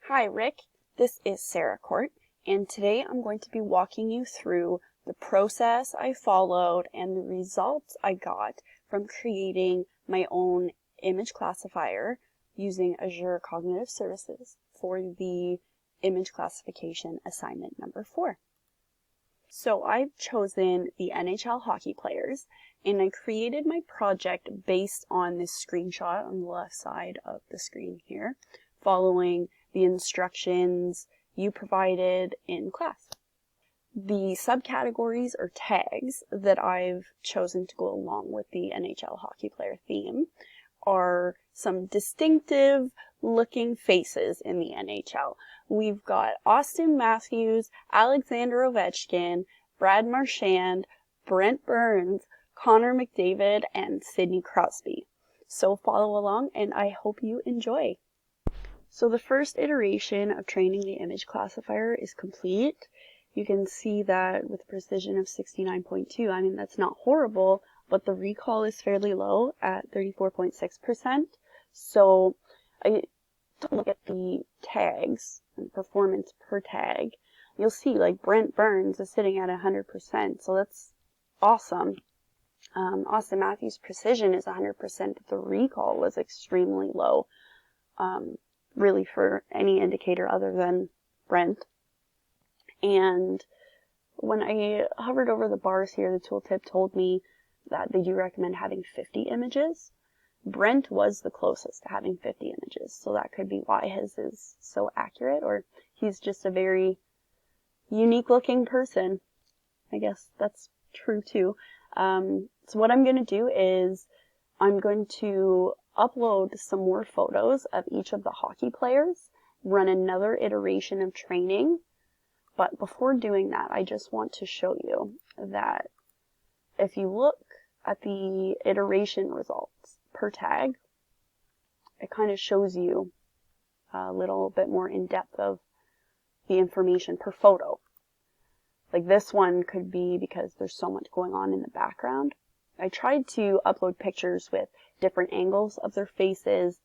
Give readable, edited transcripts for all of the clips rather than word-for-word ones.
Hi Rick, this is Sarah Court, and today I'm going to be walking you through the process I followed and the results I got from creating my own image classifier using Azure Cognitive Services for the image classification assignment number 4. So I've chosen the NHL hockey players, and I created my project based on this screenshot on the left side of the screen here, following the instructions you provided in class. The subcategories or tags that I've chosen to go along with the NHL hockey player theme are some distinctive looking faces in the NHL. We've got Austin Matthews, Alexander Ovechkin, Brad Marchand, Brent Burns, Connor McDavid, and Sidney Crosby. So follow along and I hope you enjoy. So the first iteration of training the image classifier is complete. You can see that with a precision of 69.2. I mean, that's not horrible, but the recall is fairly low at 34.6%. So I took a look at the tags and performance per tag. You'll see like Brent Burns is sitting at 100%, so that's awesome. Austin Matthews' precision is 100%, but the recall was extremely low, really for any indicator other than Brent. And when I hovered over the bars here, the tooltip told me that they do recommend having 50 images. Brent was the closest to having 50 images, so that could be why his is so accurate, or he's just a very unique looking person. I guess that's true too. So what I'm going to do is I'm going to upload some more photos of each of the hockey players, run another iteration of training. But before doing that, I just want to show you that if you look at the iteration results per tag, it kind of shows you a little bit more in depth of the information per photo. Like this one could be because there's so much going on in the background. I tried to upload pictures with different angles of their faces,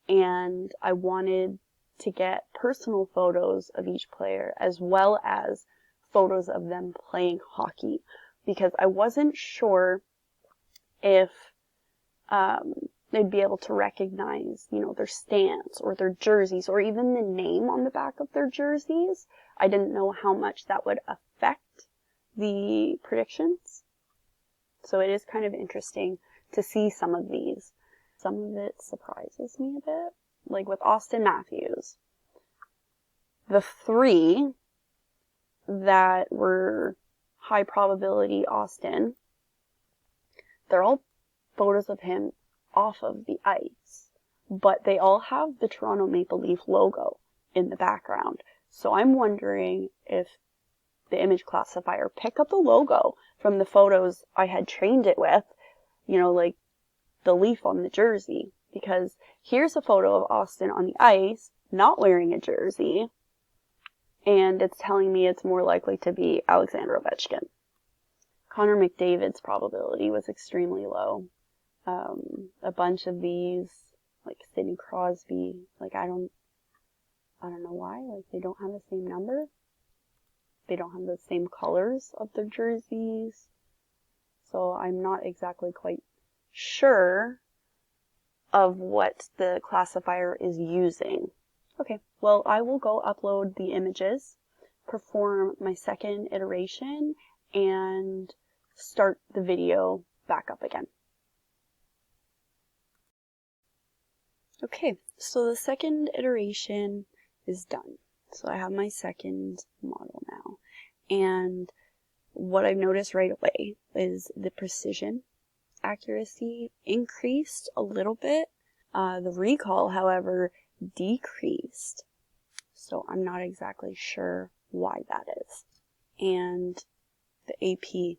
and I wanted to get personal photos of each player as well as photos of them playing hockey, because I wasn't sure if they'd be able to recognize, their stance or their jerseys or even the name on the back of their jerseys. I didn't know how much that would affect the predictions. So it is kind of interesting to see some of these. Some of it surprises me a bit. Like with Austin Matthews, the 3 that were high probability Austin, they're all photos of him off of the ice, but they all have the Toronto Maple Leaf logo in the background. So I'm wondering if the image classifier picked up the logo from the photos I had trained it with, like the leaf on the jersey. Because here's a photo of Austin on the ice, not wearing a jersey, and it's telling me it's more likely to be Alexander Ovechkin. Connor McDavid's probability was extremely low. A bunch of these, like Sidney Crosby, like I don't know why, like they don't have the same number. They don't have the same colors of their jerseys. So I'm not exactly quite sure of what the classifier is using. Okay, well, I will go upload the images, perform my second iteration, and start the video back up again. Okay, so the second iteration is done. So I have my second model now. And what I've noticed right away is the precision accuracy increased a little bit. The recall, however, decreased. So I'm not exactly sure why that is. And the AP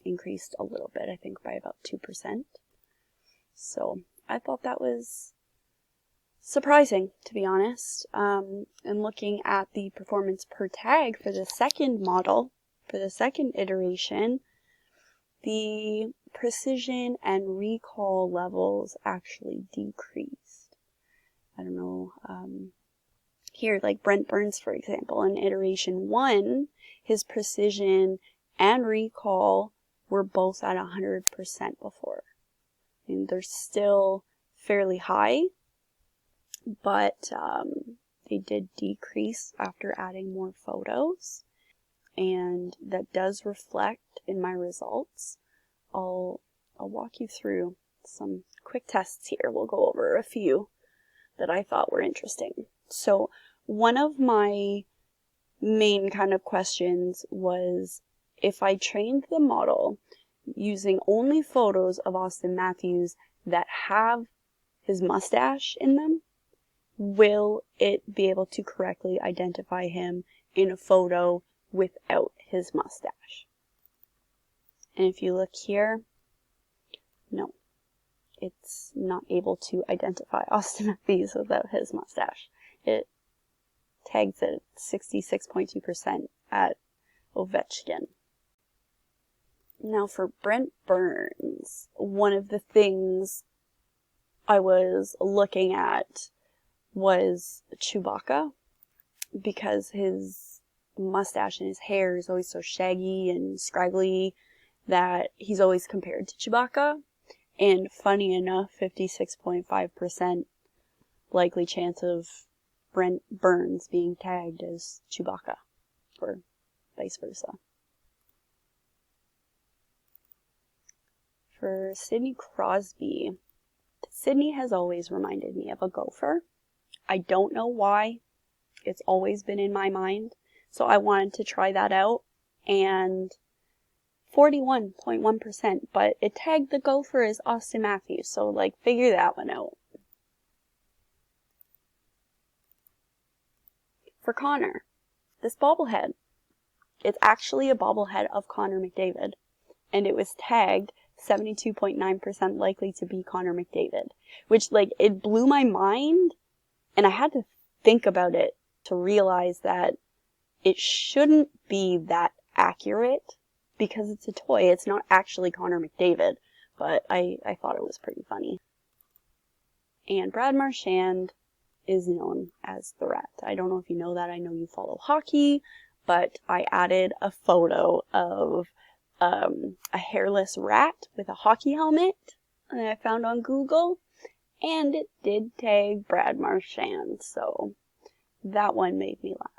increased a little bit, I think by about 2%. So I thought that was surprising, to be honest. And looking at the performance per tag for the second model, for the second iteration, the precision and recall levels actually decreased. I don't know. Here, like Brent Burns, for example, in iteration 1, his precision and recall were both at 100% before. And they're still fairly high, but they did decrease after adding more photos. And that does reflect in my results. I'll walk you through some quick tests here. We'll go over a few that I thought were interesting. So one of my main kind of questions was, if I trained the model using only photos of Austin Matthews that have his mustache in them, will it be able to correctly identify him in a photo without his mustache? And if you look here, no, it's not able to identify Austin Matthews without his mustache. It tags it 66.2% at Ovechkin. Now for Brent Burns, one of the things I was looking at was Chewbacca, because his mustache and his hair is always so shaggy and scraggly that he's always compared to Chewbacca. And funny enough, 56.5% likely chance of Brent Burns being tagged as Chewbacca, or vice versa. For Sidney Crosby, Sidney has always reminded me of a gopher. I don't know why. It's always been in my mind. So I wanted to try that out, and 41.1%, but it tagged the gopher as Austin Matthews, so like figure that one out. For Connor, this bobblehead, it's actually a bobblehead of Connor McDavid, and it was tagged 72.9% likely to be Connor McDavid, which like it blew my mind, and I had to think about it to realize that it shouldn't be that accurate because it's a toy. It's not actually Connor McDavid, but I thought it was pretty funny. And Brad Marchand is known as the Rat. I don't know if you know that. I know you follow hockey, but I added a photo of a hairless rat with a hockey helmet that I found on Google, and it did tag Brad Marchand, so that one made me laugh.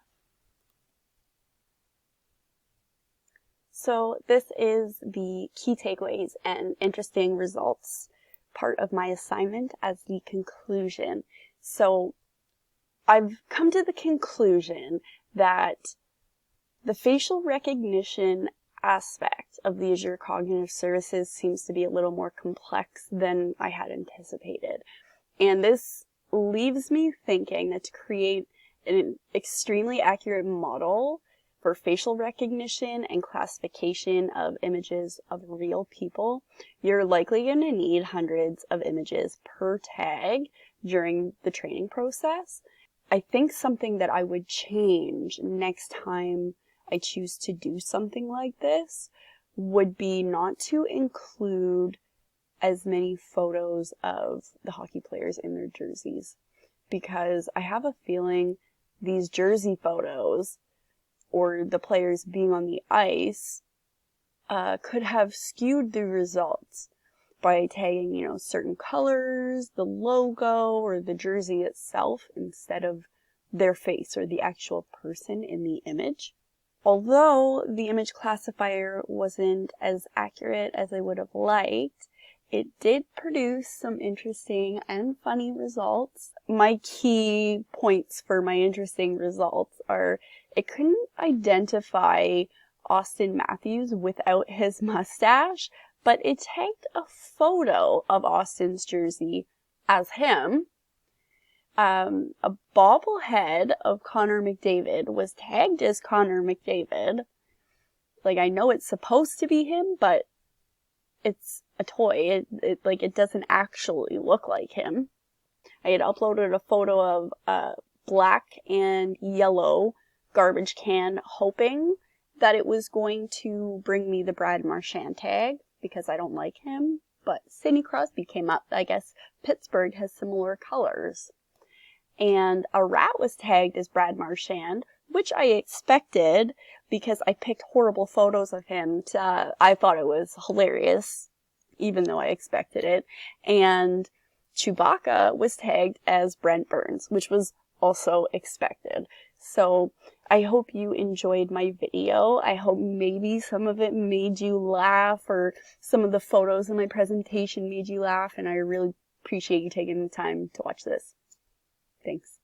So this is the key takeaways and interesting results part of my assignment as the conclusion. So I've come to the conclusion that the facial recognition aspect of the Azure Cognitive Services seems to be a little more complex than I had anticipated. And this leaves me thinking that to create an extremely accurate model for facial recognition and classification of images of real people, you're likely going to need hundreds of images per tag during the training process. I think something that I would change next time I choose to do something like this would be not to include as many photos of the hockey players in their jerseys, because I have a feeling these jersey photos or the players being on the ice could have skewed the results by tagging, certain colors, the logo, or the jersey itself instead of their face or the actual person in the image. Although the image classifier wasn't as accurate as I would have liked, it did produce some interesting and funny results. My key points for my interesting results are it couldn't identify Austin Matthews without his mustache, but it tagged a photo of Austin's jersey as him. A bobblehead of Connor McDavid was tagged as Connor McDavid. Like, I know it's supposed to be him, but it's a toy. It doesn't actually look like him. I had uploaded a photo of a black and yellow garbage can, hoping that it was going to bring me the Brad Marchand tag, because I don't like him. But Sidney Crosby came up. I guess Pittsburgh has similar colors. And a rat was tagged as Brad Marchand, which I expected because I picked horrible photos of him. I thought it was hilarious, even though I expected it. And Chewbacca was tagged as Brent Burns, which was also expected. So I hope you enjoyed my video. I hope maybe some of it made you laugh, or some of the photos in my presentation made you laugh, and I really appreciate you taking the time to watch this. Thanks.